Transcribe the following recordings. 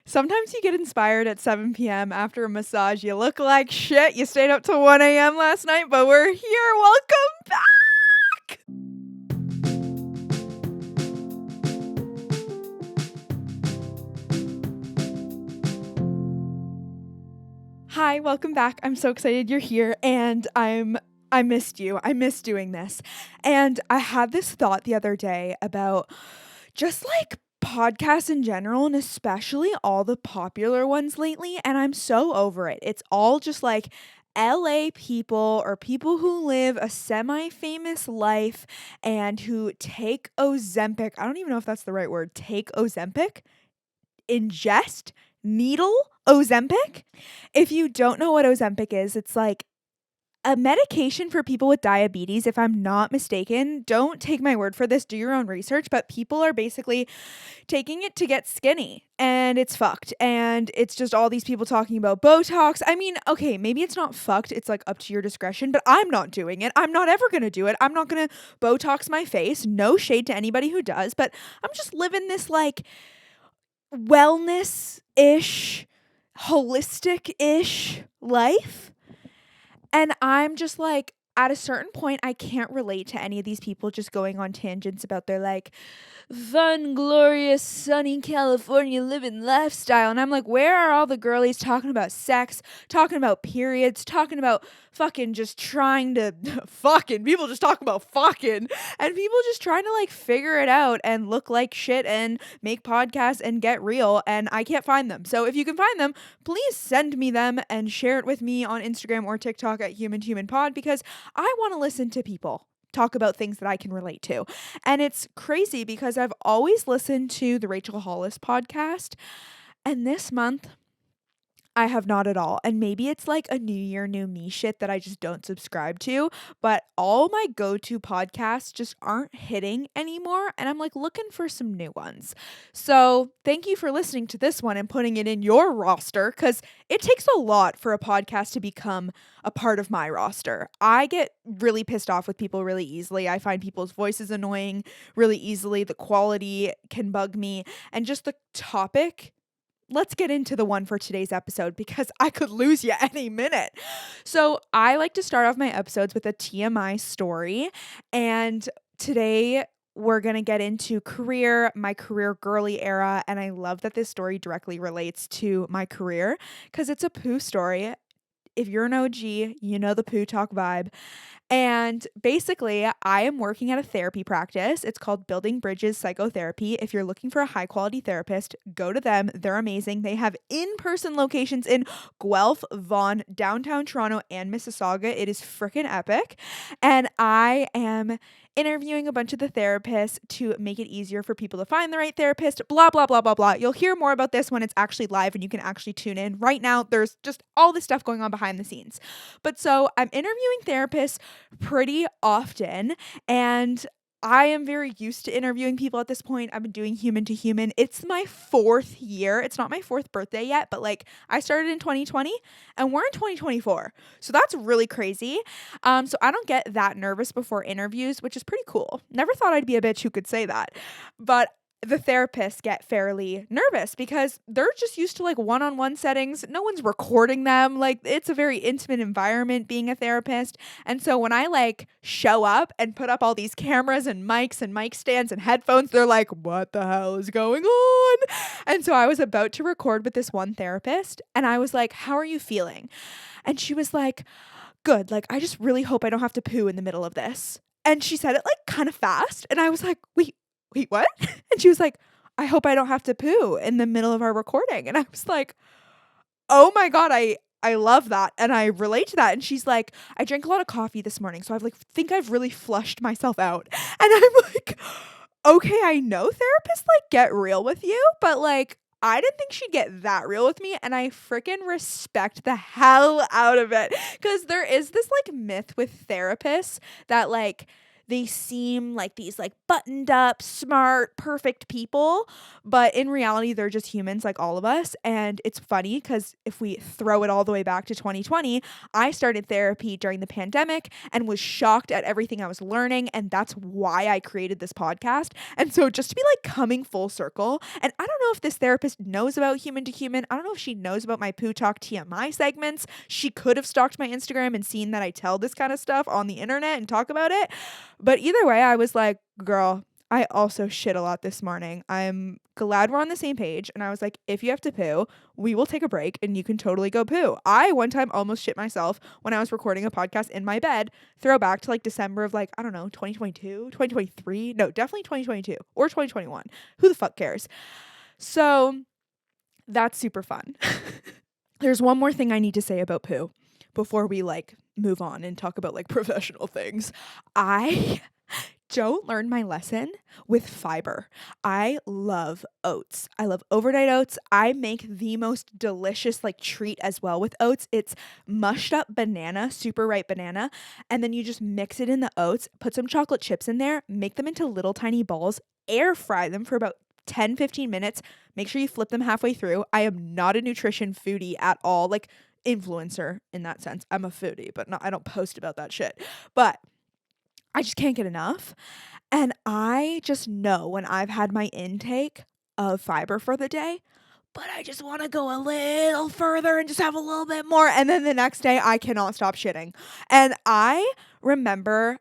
Sometimes you get inspired at 7 p.m. after a massage. You look like shit. You stayed up till 1 a.m. last night, but we're here. Welcome back. Hi, welcome back. I'm so excited you're here, and I missed you. I missed doing this. And I had this thought the other day about just like podcasts in general, and especially all the popular ones lately, and I'm so over it. It's all just like LA people or people who live a semi-famous life and who take Ozempic. I don't even know if that's the right word. Take Ozempic? Ingest? Needle Ozempic? If you don't know what Ozempic is, it's like a medication for people with diabetes, if I'm not mistaken. Don't take my word for this, do your own research, but people are basically taking it to get skinny, and it's fucked. And it's just all these people talking about Botox. I mean, okay, maybe it's not fucked, it's like up to your discretion, but I'm not doing it. I'm not ever gonna do it. I'm not gonna Botox my face. No shade to anybody who does, but I'm just living this like wellness-ish, holistic-ish life. And I'm just like, at a certain point, I can't relate to any of these people just going on tangents about their like fun, glorious, sunny California living lifestyle. And I'm like, where are all the girlies talking about sex, talking about periods, talking about fucking just trying to fucking people just talk about fucking and people just trying to like figure it out and look like shit and make podcasts and get real, and I can't find them. So if you can find them, please send me them and share it with me on Instagram or TikTok at humanhumanpod, because I want to listen to people talk about things that I can relate to. And it's crazy because I've always listened to the Rachel Hollis podcast, and this month I have not at all. And maybe it's like a new year, new me shit that I just don't subscribe to, but all my go-to podcasts just aren't hitting anymore, and I'm like looking for some new ones. So thank you for listening to this one and putting it in your roster, because it takes a lot for a podcast to become a part of my roster. I get really pissed off with people really easily. I find people's voices annoying really easily. The quality can bug me, and just the topic. Let's get into the one for today's episode, because I could lose you any minute. So I like to start off my episodes with a TMI story. And today we're going to get into my career girly era. And I love that this story directly relates to my career because it's a poo story. If you're an OG, you know the poo talk vibe. And basically, I am working at a therapy practice. It's called Building Bridges Psychotherapy. If you're looking for a high quality therapist, go to them. They're amazing. They have in-person locations in Guelph, Vaughan, downtown Toronto, and Mississauga. It is freaking epic. And I am interviewing a bunch of the therapists to make it easier for people to find the right therapist, blah, blah, blah, blah, blah. You'll hear more about this when it's actually live and you can actually tune in. Right now, there's just all this stuff going on behind the scenes. But so I'm interviewing therapists pretty often, and I am very used to interviewing people at this point. I've been doing human to human. It's my 4th year. It's not my 4th birthday yet, but like I started in 2020 and we're in 2024. So that's really crazy. So I don't get that nervous before interviews, which is pretty cool. Never thought I'd be a bitch who could say that. But the therapists get fairly nervous because they're just used to like one-on-one settings. No one's recording them. Like it's a very intimate environment being a therapist. And so when I like show up and put up all these cameras and mics and mic stands and headphones, they're like, what the hell is going on? And so I was about to record with this one therapist and I was like, how are you feeling? And she was like, good. Like, I just really hope I don't have to poo in the middle of this. And she said it like kind of fast. And I was like, wait, what? And she was like, I hope I don't have to poo in the middle of our recording. And I was like, oh my God, I love that. And I relate to that. And she's like, I drank a lot of coffee this morning. So I've really flushed myself out. And I'm like, okay, I know therapists like get real with you, but like, I didn't think she'd get that real with me. And I freaking respect the hell out of it. Cause there is this like myth with therapists that like, they seem like these like buttoned up, smart, perfect people, but in reality they're just humans like all of us. And it's funny because if we throw it all the way back to 2020, I started therapy during the pandemic and was shocked at everything I was learning, and that's why I created this podcast. And so just to be like coming full circle, and I don't know if this therapist knows about human to human. I don't know if she knows about my poo talk TMI segments. She could have stalked my Instagram and seen that I tell this kind of stuff on the internet and talk about it. But either way, I was like, girl, I also shit a lot this morning. I'm glad we're on the same page. And I was like, if you have to poo, we will take a break and you can totally go poo. I one time almost shit myself when I was recording a podcast in my bed. Throwback to like December of like, I don't know, 2022, 2023. No, definitely 2022 or 2021. Who the fuck cares? So that's super fun. There's one more thing I need to say about poo before we like move on and talk about like professional things. I don't learn my lesson with fiber. I love oats. I love overnight oats. I make the most delicious like treat as well with oats. It's mushed up banana, super ripe banana, and then you just mix it in the oats, put some chocolate chips in there, make them into little tiny balls, air fry them for about 10-15 minutes. Make sure you flip them halfway through. I am not a nutrition foodie at all, like influencer in that sense. I'm a foodie, but I don't post about that shit. But I just can't get enough. And I just know when I've had my intake of fiber for the day, but I just want to go a little further and just have a little bit more. And then the next day I cannot stop shitting. And I remember,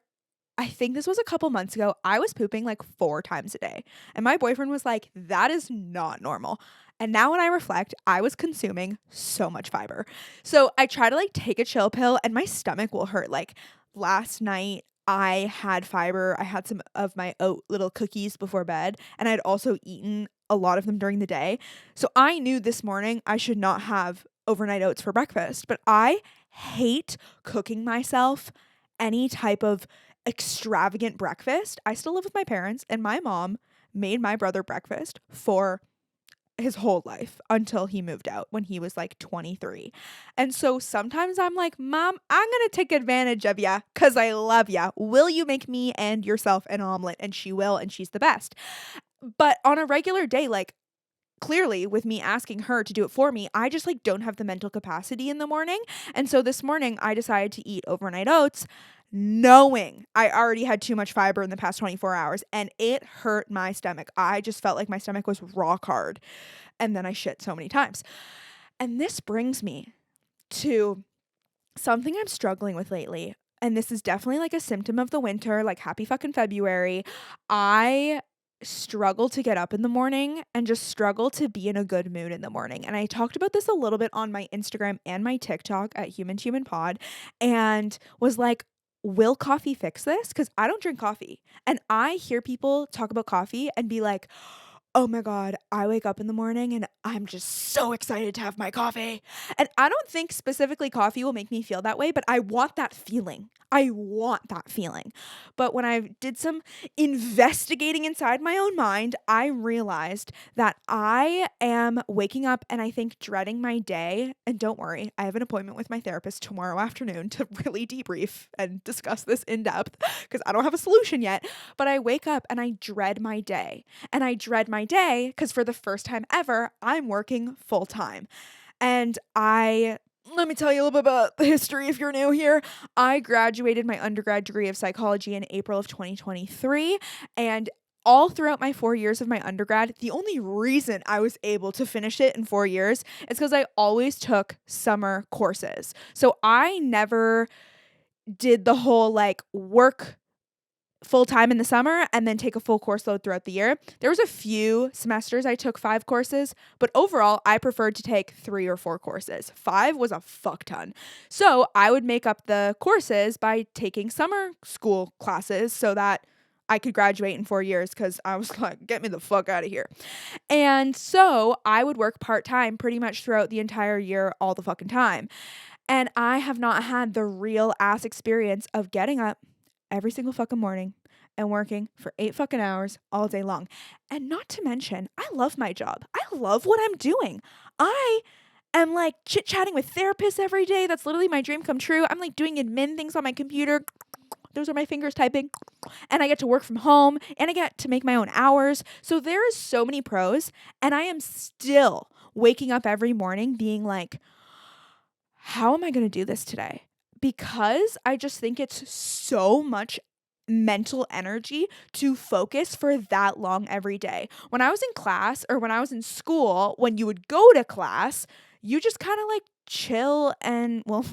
I think this was a couple months ago, I was pooping like 4 times a day. And my boyfriend was like, that is not normal. And now when I reflect, I was consuming so much fiber. So I try to like take a chill pill and my stomach will hurt. Like last night, I had fiber. I had some of my oat little cookies before bed, and I'd also eaten a lot of them during the day. So I knew this morning I should not have overnight oats for breakfast, but I hate cooking myself any type of extravagant breakfast. I still live with my parents, and my mom made my brother breakfast for his whole life until he moved out when he was like 23. And so sometimes I'm like, Mom, I'm going to take advantage of ya because I love ya. Will you make me and yourself an omelet? And she will, and she's the best. But on a regular day, like clearly with me asking her to do it for me, I just like don't have the mental capacity in the morning. And so this morning I decided to eat overnight oats, knowing I already had too much fiber in the past 24 hours, and it hurt my stomach. I just felt like my stomach was rock hard. And then I shit so many times. And this brings me to something I'm struggling with lately. And this is definitely like a symptom of the winter, like happy fucking February. I struggle to get up in the morning and just struggle to be in a good mood in the morning. And I talked about this a little bit on my Instagram and my TikTok at Human to Human Pod, and was like, will coffee fix this? Because I don't drink coffee. And I hear people talk about coffee and be like, oh my God, I wake up in the morning and I'm just so excited to have my coffee. And I don't think specifically coffee will make me feel that way, but I want that feeling. I want that feeling. But when I did some investigating inside my own mind, I realized that I am waking up and I think dreading my day. And don't worry, I have an appointment with my therapist tomorrow afternoon to really debrief and discuss this in depth because I don't have a solution yet. But I wake up and I dread my day. And I dread my day because for the first time ever, I'm working full time. And let me tell you a little bit about the history if you're new here. I graduated my undergrad degree of psychology in April of 2023. And all throughout my 4 years of my undergrad, the only reason I was able to finish it in 4 years is because I always took summer courses. So I never did the whole like work full time in the summer and then take a full course load throughout the year. There was a few semesters I took 5 courses, but overall I preferred to take 3 or 4 courses. 5 was a fuck ton. So I would make up the courses by taking summer school classes so that I could graduate in 4 years because I was like, get me the fuck out of here. And so I would work part-time pretty much throughout the entire year all the fucking time. And I have not had the real ass experience of getting up every single fucking morning and working for 8 fucking hours all day long. And not to mention, I love my job. I love what I'm doing. I am like chit-chatting with therapists every day. That's literally my dream come true. I'm like doing admin things on my computer. those are my fingers typing. And I get to work from home and I get to make my own hours. So there is so many pros. And I am still waking up every morning being like, how am I going to do this today? Because I just think it's so much mental energy to focus for that long every day. When I was in class or when I was in school, when you would go to class, you just kind of like chill and, well,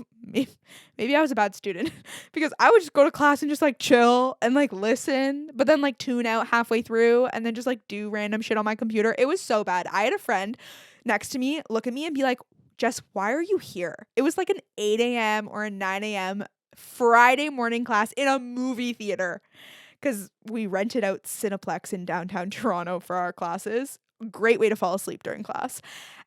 maybe I was a bad student because I would just go to class and just like chill and like listen, but then like tune out halfway through and then just like do random shit on my computer. It was so bad. I had a friend next to me look at me and be like, Jess, why are you here? It was like an 8 a.m. or a 9 a.m. Friday morning class in a movie theater because we rented out Cineplex in downtown Toronto for our classes. Great way to fall asleep during class.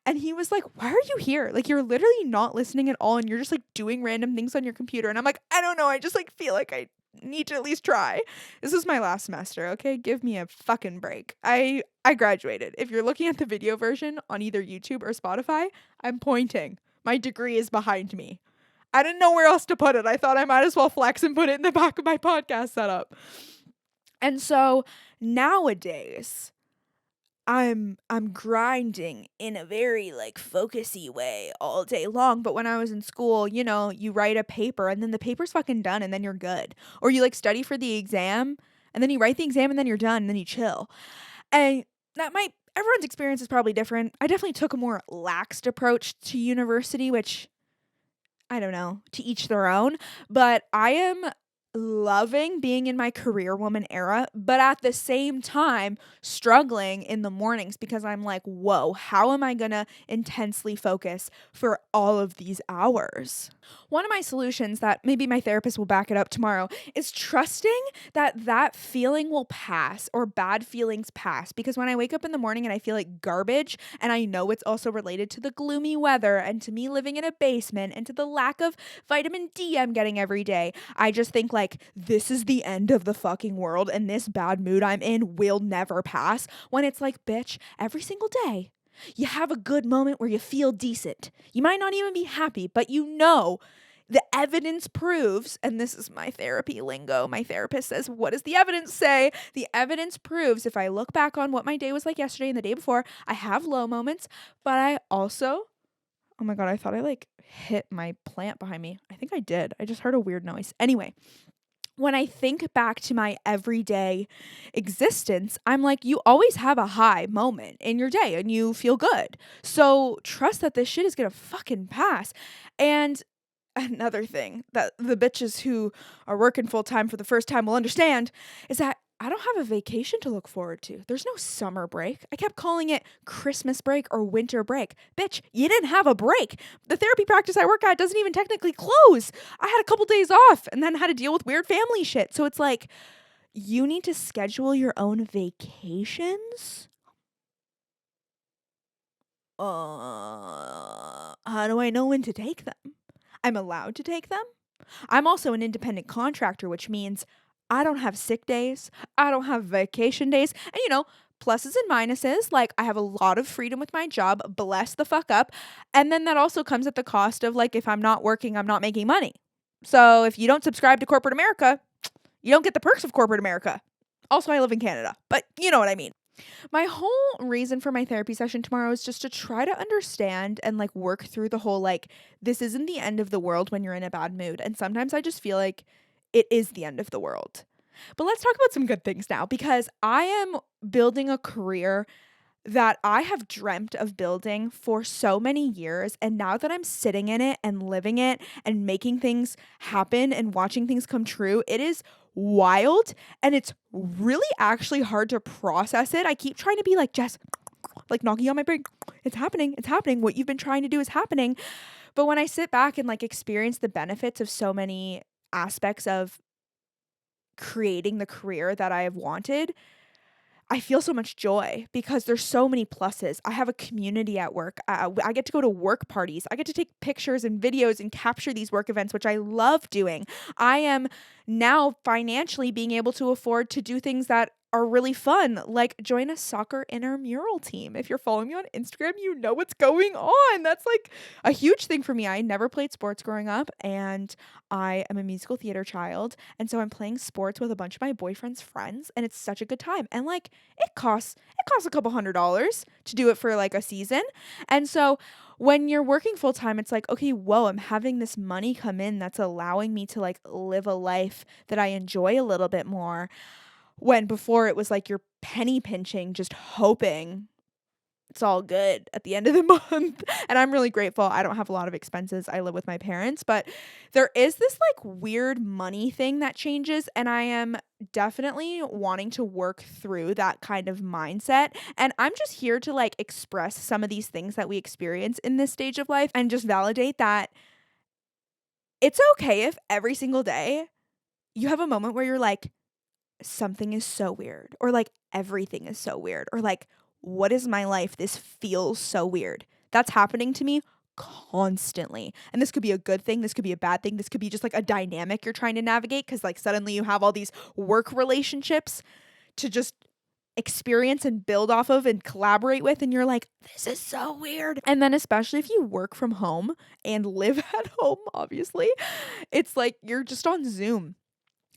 And he was like, why are you here? Like, you're literally not listening at all. And you're just like doing random things on your computer. And I'm like, I don't know. I just like feel like I need to at least try. This is my last semester. Okay. Give me a fucking break. I graduated. If you're looking at the video version on either YouTube or Spotify, I'm pointing. My degree is behind me. I didn't know where else to put it. I thought I might as well flex and put it in the back of my podcast setup. And so nowadays, I'm grinding in a very like focusy way all day long. But when I was in school, you know, you write a paper and then the paper's fucking done and then you're good. Or you like study for the exam and then you write the exam and then you're done and then you chill. And everyone's experience is probably different. I definitely took a more laxed approach to university, which I don't know, to each their own. But I am loving being in my career woman era, but at the same time struggling in the mornings because I'm like, whoa, how am I gonna intensely focus for all of these hours? One of my solutions that maybe my therapist will back it up tomorrow is trusting that feeling will pass or bad feelings pass. Because when I wake up in the morning and I feel like garbage, and I know it's also related to the gloomy weather and to me living in a basement and to the lack of vitamin D I'm getting every day, I just think like this is the end of the fucking world and this bad mood I'm in will never pass. When it's like, bitch, every single day you have a good moment where you feel decent. You might not even be happy, but you know the evidence proves, and this is my therapy lingo, my therapist says, what does the evidence say? The evidence proves if I look back on what my day was like yesterday and the day before, I have low moments, but I also, oh my God, I thought I like hit my plant behind me. I think I did. I just heard a weird noise. Anyway, when I think back to my everyday existence, I'm like, you always have a high moment in your day and you feel good. So trust that this shit is going to fucking pass. And another thing that the bitches who are working full time for the first time will understand is that I don't have a vacation to look forward to. There's no summer break. I kept calling it Christmas break or winter break. Bitch, you didn't have a break. The therapy practice I work at doesn't even technically close. I had a couple days off and then had to deal with weird family shit. So it's like, you need to schedule your own vacations. How do I know when to take them? I'm allowed to take them. I'm also an independent contractor, which means I don't have sick days. I don't have vacation days. And, you know, pluses and minuses. Like, I have a lot of freedom with my job. Bless the fuck up. And then that also comes at the cost of, like, if I'm not working, I'm not making money. So if you don't subscribe to corporate America, you don't get the perks of corporate America. Also, I live in Canada, but you know what I mean. My whole reason for my therapy session tomorrow is just to try to understand and like work through the whole, like, this isn't the end of the world when you're in a bad mood. And sometimes I just feel like it is the end of the world. But let's talk about some good things now, because I am building a career that I have dreamt of building for so many years. And now that I'm sitting in it and living it and making things happen and watching things come true, it is wild. And it's really actually hard to process it. I keep trying to be like, Jess, like knocking on my brain. It's happening. It's happening. What you've been trying to do is happening. But when I sit back and like experience the benefits of so many aspects of creating the career that I have wanted, I feel so much joy because there's so many pluses. I have a community at work. I get to go to work parties. I get to take pictures and videos and capture these work events, which I love doing. I am now financially being able to afford to do things that are really fun. Like join a soccer intramural team. If you're following me on Instagram, you know what's going on. That's like a huge thing for me. I never played sports growing up, and I am a musical theater child. And so I'm playing sports with a bunch of my boyfriend's friends, and it's such a good time. And like it costs a couple $100s to do it for like a season. And so when you're working full time, it's like, okay, whoa, I'm having this money come in that's allowing me to like live a life that I enjoy a little bit more. When before it was like you're penny pinching, just hoping it's all good at the end of the month. And I'm really grateful. I don't have a lot of expenses. I live with my parents, but there is this like weird money thing that changes. And I am definitely wanting to work through that kind of mindset. And I'm just here to like express some of these things that we experience in this stage of life and just validate that it's okay if every single day you have a moment where you're like, something is so weird, or like everything is so weird, or like, what is my life? This feels so weird. That's happening to me constantly. And this could be a good thing. This could be a bad thing. This could be just like a dynamic you're trying to navigate because like suddenly you have all these work relationships to just experience and build off of and collaborate with. And you're like, this is so weird. And then, especially if you work from home and live at home, obviously, it's like you're just on Zoom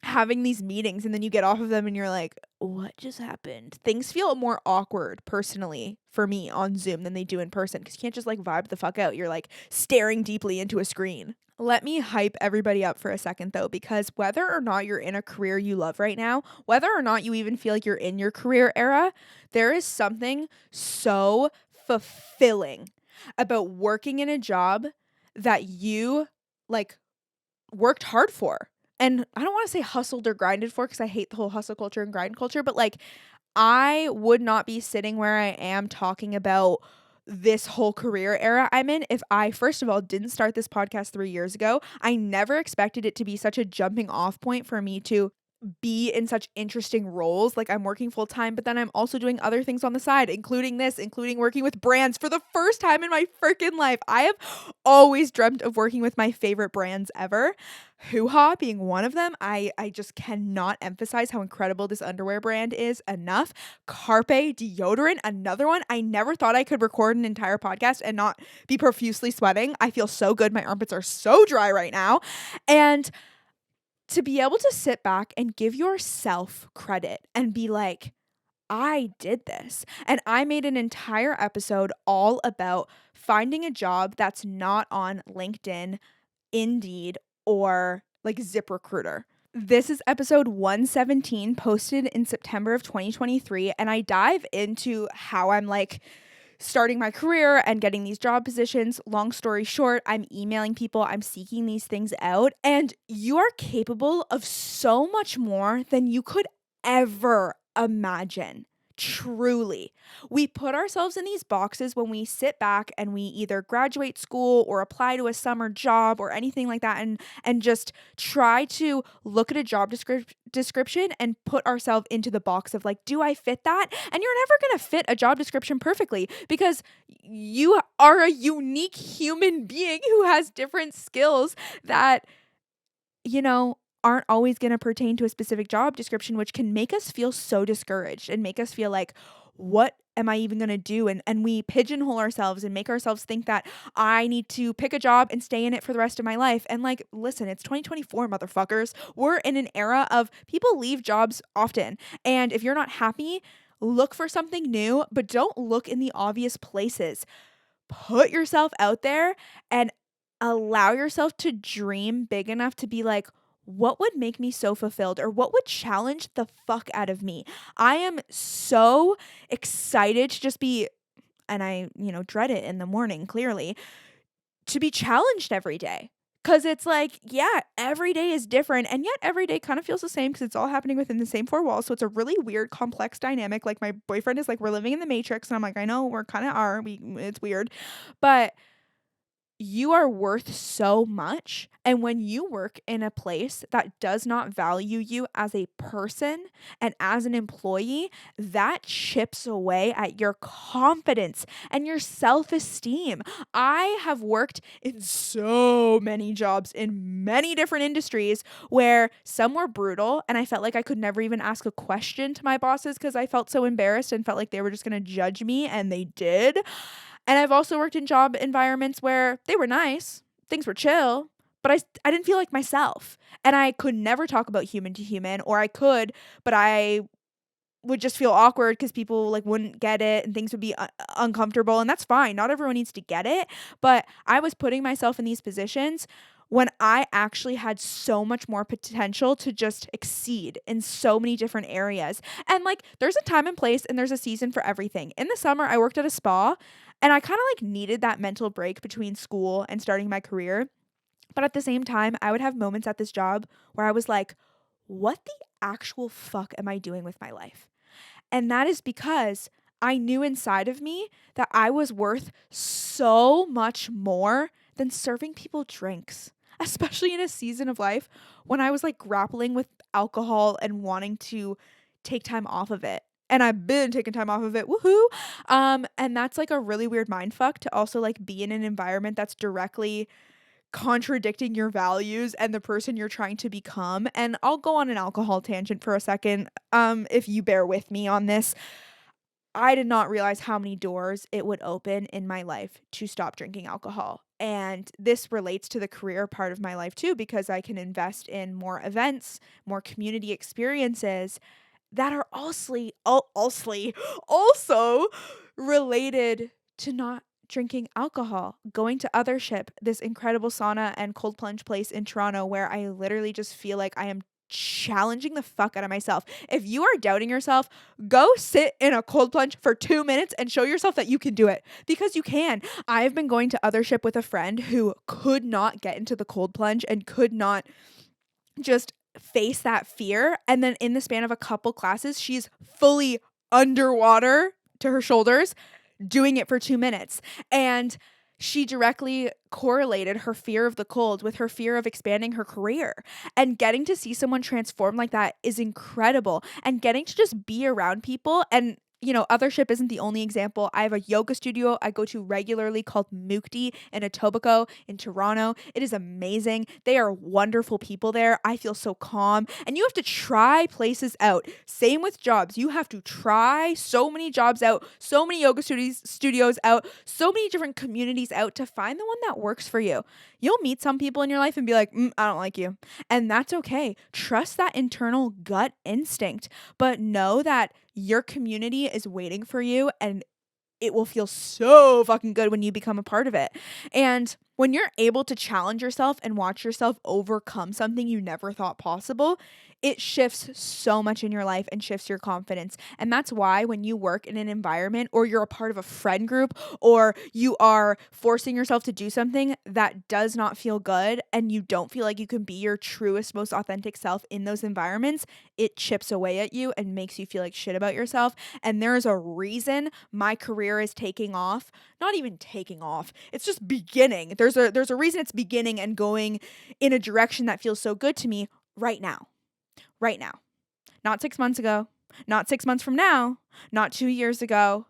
having these meetings and then you get off of them and you're like, what just happened? Things feel more awkward personally for me on Zoom than they do in person because you can't just like vibe the fuck out. You're like staring deeply into a screen. Let me hype everybody up for a second though, because whether or not you're in a career you love right now, whether or not you even feel like you're in your career era, there is something so fulfilling about working in a job that you like worked hard for. And I don't want to say hustled or grinded for because I hate the whole hustle culture and grind culture, but like I would not be sitting where I am talking about this whole career era I'm in if I, first of all, didn't start this podcast 3 years ago. I never expected it to be such a jumping off point for me to be in such interesting roles. Like I'm working full time, but then I'm also doing other things on the side, including this, including working with brands for the first time in my freaking life. I have always dreamt of working with my favorite brands ever. Hoo-ha being one of them. I just cannot emphasize how incredible this underwear brand is enough. Carpe deodorant, another one. I never thought I could record an entire podcast and not be profusely sweating. I feel so good. My armpits are so dry right now. And to be able to sit back and give yourself credit and be like, I did this. And I made an entire episode all about finding a job that's not on LinkedIn, Indeed, or like ZipRecruiter. This is episode 117, posted in September of 2023. And I dive into how I'm like starting my career and getting these job positions. Long story short, I'm emailing people, I'm seeking these things out, and you are capable of so much more than you could ever imagine. Truly. We put ourselves in these boxes when we sit back and we either graduate school or apply to a summer job or anything like that and just try to look at a job description and put ourselves into the box of like, do I fit that? And you're never going to fit a job description perfectly because you are a unique human being who has different skills that, you know, aren't always going to pertain to a specific job description, which can make us feel so discouraged and make us feel like, what am I even going to do? And we pigeonhole ourselves and make ourselves think that I need to pick a job and stay in it for the rest of my life. And like, listen, it's 2024, motherfuckers. We're in an era of people leave jobs often. And if you're not happy, look for something new, but don't look in the obvious places. Put yourself out there and allow yourself to dream big enough to be like, what would make me so fulfilled, or what would challenge the fuck out of me? I am so excited to just be, and I, dread it in the morning, clearly, to be challenged every day. Cause it's like, yeah, every day is different. And yet every day kind of feels the same because it's all happening within the same four walls. So it's a really weird, complex dynamic. Like my boyfriend is like, we're living in the Matrix. And I'm like, I know, we're kind of are. It's weird. But you are worth so much. And when you work in a place that does not value you as a person and as an employee, that chips away at your confidence and your self esteem. I have worked in so many jobs in many different industries where some were brutal and I felt like I could never even ask a question to my bosses because I felt so embarrassed and felt like they were just going to judge me, and they did. And I've also worked in job environments where they were nice, things were chill, but I didn't feel like myself. And I could never talk about human to human, or I could, but I would just feel awkward because people like wouldn't get it and things would be uncomfortable. And that's fine. Not everyone needs to get it. But I was putting myself in these positions when I actually had so much more potential to just exceed in so many different areas. And like, there's a time and place and there's a season for everything. In the summer, I worked at a spa and I kind of like needed that mental break between school and starting my career. But at the same time, I would have moments at this job where I was like, what the actual fuck am I doing with my life? And that is because I knew inside of me that I was worth so much more than serving people drinks, especially in a season of life when I was like grappling with alcohol and wanting to take time off of it. And I've been taking time off of it. Woohoo. And that's like a really weird mind fuck to also like be in an environment that's directly contradicting your values and the person you're trying to become. And I'll go on an alcohol tangent for a second. If you bear with me on this, I did not realize how many doors it would open in my life to stop drinking alcohol. And this relates to the career part of my life too, because I can invest in more events, more community experiences that are also related to not drinking alcohol. Going to Othership, this incredible sauna and cold plunge place in Toronto where I literally just feel like I am challenging the fuck out of myself. If you are doubting yourself, go sit in a cold plunge for 2 minutes and show yourself that you can do it, because you can. I've been going to Othership with a friend who could not get into the cold plunge and could not just face that fear. And then in the span of a couple classes, she's fully underwater to her shoulders doing it for 2 minutes. And she directly correlated her fear of the cold with her fear of expanding her career. And getting to see someone transform like that is incredible. And getting to just be around people, and Othership isn't the only example. I have a yoga studio I go to regularly called Mukti in Etobicoke in Toronto. It is amazing. They are wonderful people there. I feel so calm. And you have to try places out. Same with jobs. You have to try so many jobs out, so many yoga studios out, so many different communities out to find the one that works for you. You'll meet some people in your life and be like, I don't like you. And that's okay. Trust that internal gut instinct, but know that your community is waiting for you, and it will feel so fucking good when you become a part of it. And when you're able to challenge yourself and watch yourself overcome something you never thought possible, it shifts so much in your life and shifts your confidence. And that's why when you work in an environment, or you're a part of a friend group, or you are forcing yourself to do something that does not feel good and you don't feel like you can be your truest, most authentic self in those environments, it chips away at you and makes you feel like shit about yourself. And there's a reason my career is taking off. Not even taking off. It's just beginning. There's a reason it's beginning and going in a direction that feels so good to me right now. Right now. Not 6 months ago. Not 6 months from now. Not 2 years ago.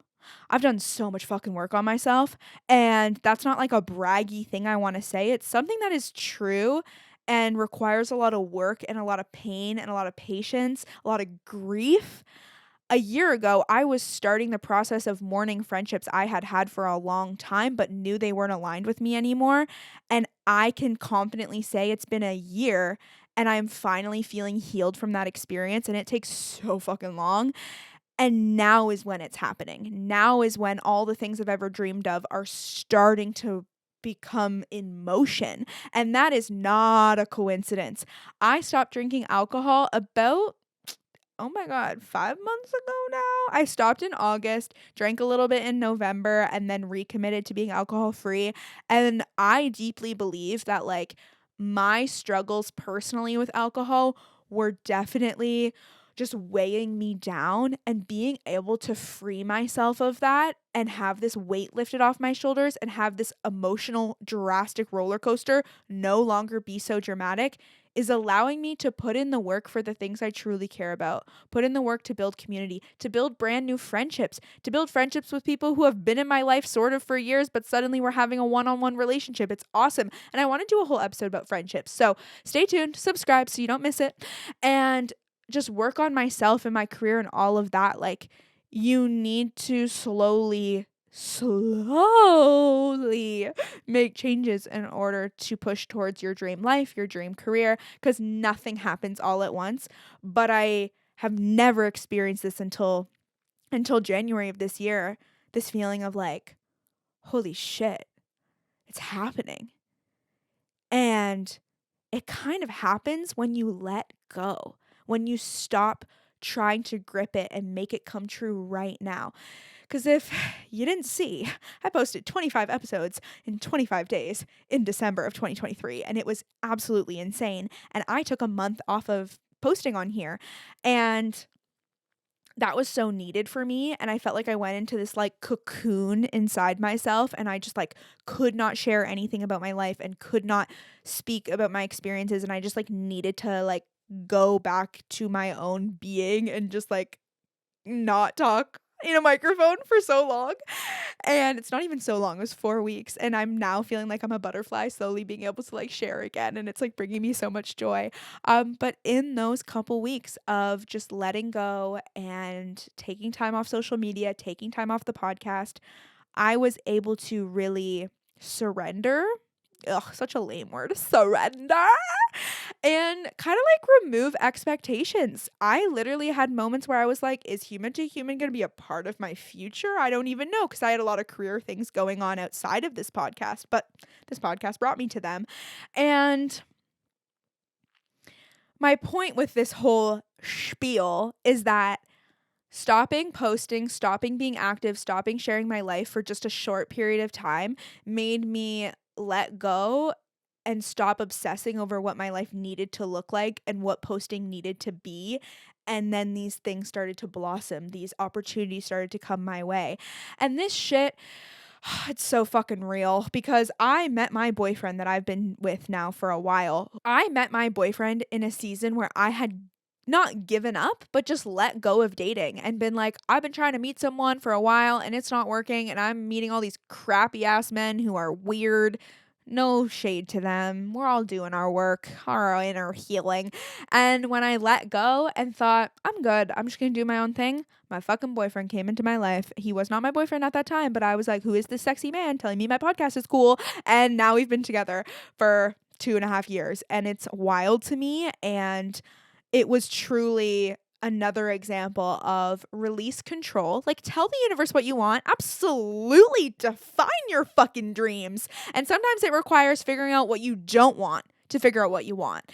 I've done so much fucking work on myself. And that's not like a braggy thing I want to say. It's something that is true and requires a lot of work and a lot of pain and a lot of patience, a lot of grief. A year ago, I was starting the process of mourning friendships I had had for a long time, but knew they weren't aligned with me anymore. And I can confidently say it's been a year and I'm finally feeling healed from that experience. And it takes so fucking long. And now is when it's happening. Now is when all the things I've ever dreamed of are starting to become in motion. And that is not a coincidence. I stopped drinking alcohol about, oh my God, 5 months ago now. I stopped in August, drank a little bit in November, and then recommitted to being alcohol free. And I deeply believe that like my struggles personally with alcohol were definitely just weighing me down, and being able to free myself of that and have this weight lifted off my shoulders and have this emotional drastic roller coaster no longer be so dramatic is allowing me to put in the work for the things I truly care about, put in the work to build community, to build brand new friendships, to build friendships with people who have been in my life sort of for years, but suddenly we're having a one-on-one relationship. It's awesome. And I want to do a whole episode about friendships. So stay tuned, subscribe so you don't miss it, and just work on myself and my career and all of that. Like, you need to slowly make changes in order to push towards your dream life, your dream career, because nothing happens all at once. But I have never experienced this until January of this year, this feeling of like, holy shit, it's happening. And it kind of happens when you let go, when you stop trying to grip it and make it come true right now. Because if you didn't see, I posted 25 episodes in 25 days in December of 2023, and it was absolutely insane. And I took a month off of posting on here, and that was so needed for me. And I felt like I went into this like cocoon inside myself, and I just like could not share anything about my life and could not speak about my experiences. And I just like needed to like go back to my own being and just like not talk in a microphone for so long. And it's not even so long, it was 4 weeks, and I'm now feeling like I'm a butterfly, slowly being able to like share again, and it's like bringing me so much joy. But in those couple weeks of just letting go and taking time off social media, taking time off the podcast, I was able to really surrender. Ugh, such a lame word. Surrender. And kind of like remove expectations. I literally had moments where I was like, is human to human going to be a part of my future? I don't even know, because I had a lot of career things going on outside of this podcast, but this podcast brought me to them. And my point with this whole spiel is that stopping posting, stopping being active, stopping sharing my life for just a short period of time made me let go and stop obsessing over what my life needed to look like and what posting needed to be. And then these things started to blossom. These opportunities started to come my way. And this shit, it's so fucking real, because I met my boyfriend that I've been with now for a while. I met my boyfriend in a season where I had not given up, but just let go of dating and been like, I've been trying to meet someone for a while and it's not working. And I'm meeting all these crappy ass men who are weird. No shade to them. We're all doing our work, our inner healing. And when I let go and thought, I'm good, I'm just going to do my own thing, my fucking boyfriend came into my life. He was not my boyfriend at that time, but I was like, who is this sexy man telling me my podcast is cool? And now we've been together for 2.5 years, and it's wild to me. And it was truly another example of release control. Like, tell the universe what you want. Absolutely define your fucking dreams. And sometimes it requires figuring out what you don't want to figure out what you want.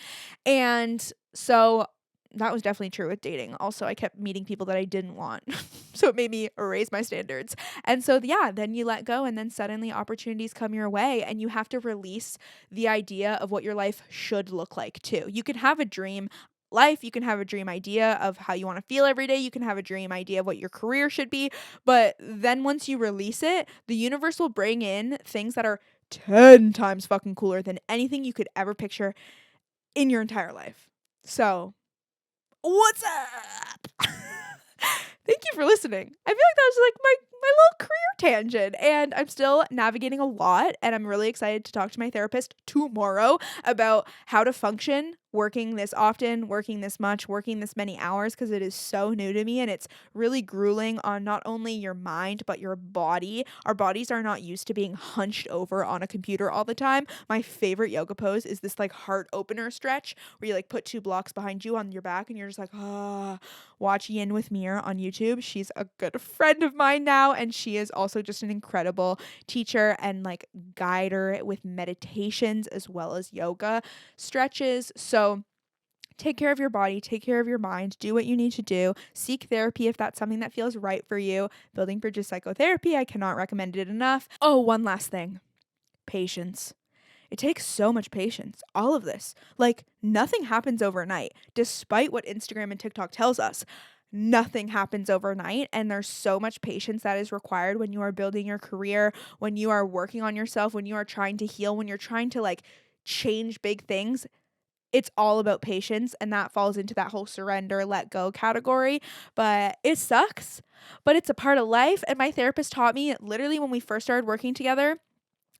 And so that was definitely true with dating. Also, I kept meeting people that I didn't want. So it made me raise my standards. And so, yeah, then you let go, and then suddenly opportunities come your way, and you have to release the idea of what your life should look like too. You can have a dream life, you can have a dream idea of how you want to feel every day, you can have a dream idea of what your career should be, but then once you release it, the universe will bring in things that are 10 times fucking cooler than anything you could ever picture in your entire life. So, what's up? Thank you for listening. I feel like that was like my little career tangent, and I'm still navigating a lot, and I'm really excited to talk to my therapist tomorrow about how to function working this often, working this much, working this many hours, because it is so new to me, and it's really grueling on not only your mind but your body. Our bodies are not used to being hunched over on a computer all the time. My favorite yoga pose is this like heart opener stretch where you like put 2 blocks behind you on your back and you're just like, watch Yin with Mir on YouTube. She's a good friend of mine now, and she is also just an incredible teacher and like guider with meditations as well as yoga stretches. So take care of your body, take care of your mind, do what you need to do, seek therapy if that's something that feels right for you. Building Bridges Psychotherapy, I cannot recommend it enough. Oh, one last thing. Patience. It takes so much patience. All of this. Like, nothing happens overnight, despite what Instagram and TikTok tells us. Nothing happens overnight, and there's so much patience that is required when you are building your career, when you are working on yourself, when you are trying to heal, when you're trying to like change big things. It's all about patience, and that falls into that whole surrender, let go category. But it sucks, but it's a part of life. And my therapist taught me literally when we first started working together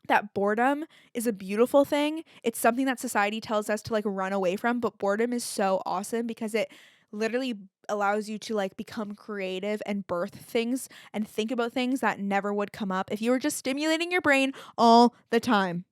that boredom is a beautiful thing. It's something that society tells us to like run away from, but boredom is so awesome because it literally allows you to like become creative and birth things and think about things that never would come up if you were just stimulating your brain all the time.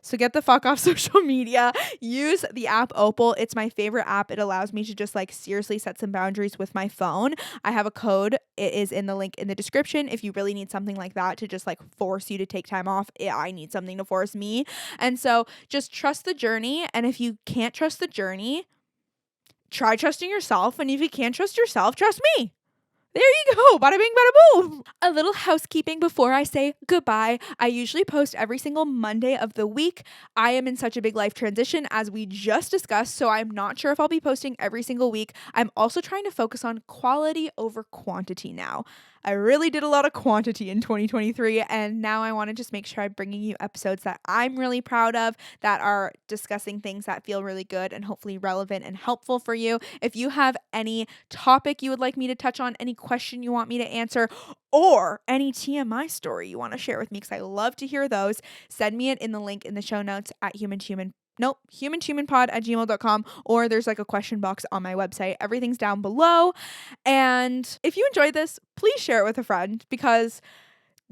So get the fuck off social media. Use the app Opal. It's my favorite app. It allows me to just like seriously set some boundaries with my phone. I have a code. It is in the link in the description. If you really need something like that to just like force you to take time off, I need something to force me. And so just trust the journey. And if you can't trust the journey, try trusting yourself. And if you can't trust yourself, trust me. There you go. Bada bing, bada boom. A little housekeeping before I say goodbye. I usually post every single Monday of the week. I am in such a big life transition as we just discussed, so I'm not sure if I'll be posting every single week. I'm also trying to focus on quality over quantity now. I really did a lot of quantity in 2023, and now I want to just make sure I'm bringing you episodes that I'm really proud of, that are discussing things that feel really good and hopefully relevant and helpful for you. If you have any topic you would like me to touch on, any question you want me to answer, or any TMI story you want to share with me, because I love to hear those, send me it in the link in the show notes at humanhumanpod@gmail.com, or there's like a question box on my website. Everything's down below. And if you enjoyed this, please share it with a friend, because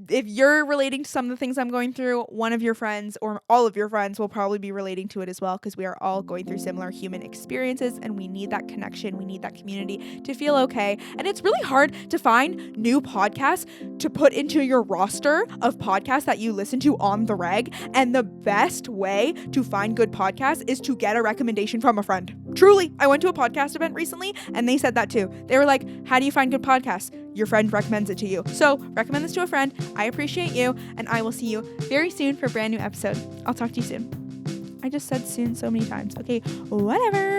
if you're relating to some of the things I'm going through, one of your friends or all of your friends will probably be relating to it as well, because we are all going through similar human experiences, and we need that connection. We need that community to feel okay. And it's really hard to find new podcasts to put into your roster of podcasts that you listen to on the reg. And the best way to find good podcasts is to get a recommendation from a friend. Truly, I went to a podcast event recently and they said that too. They were like, how do you find good podcasts? Your friend recommends it to you. So recommend this to a friend. I appreciate you, and I will see you very soon for a brand new episode. I'll talk to you soon. I just said soon so many times. Okay, whatever.